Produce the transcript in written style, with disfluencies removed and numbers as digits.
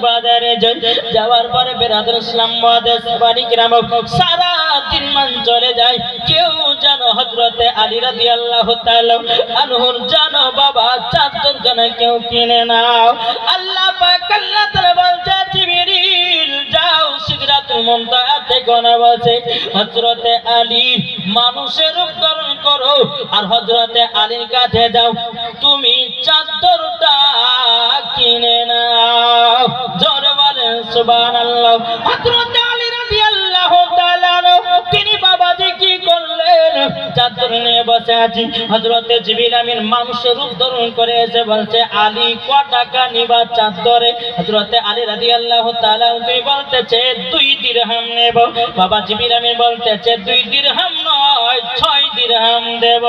বাজারে যাওয়ার পরে বেরাদুল ইসলাম মুআদ্দিস বাড়ি গ্রাম সারা দিন মান চলে যায় কেউ জানো হযরতে আলী রাদিয়াল্লাহু তাআলা আনহুর জানো বাবা চাদর গানে কেউ কিনে নাও আল্লাহ পাক আল্লাহ তাআলা বলছে জিবরিল যাও সিদরাতুল মুনতাহাতে গোনা বসে হযরতে আলী মানুষের রূপ ধারণ করো আর হযরতে আলীর কাছে যাও তুমি চাদরটা কিনে নাও জোরে বলেন সুবহানাল্লাহ হযরতে আলী রাদিয়াল্লাহু তাআলা তিনি বাবাজি কি করলেন চাদর নিয়ে বসে আছি হযরতে জিবরিল আমিন মানুষের রূপ ধারণ করে এসে বলছে আলী কত টাকা নিবা চাদরে হযরতে আলী রাদিয়াল্লাহু তাআলা তিনি বলতেছে 2 দিরহাম নেব বাবা জিবরিল আমিন বলতেছে 2 দিরহাম নয় 6 দিরহাম দেব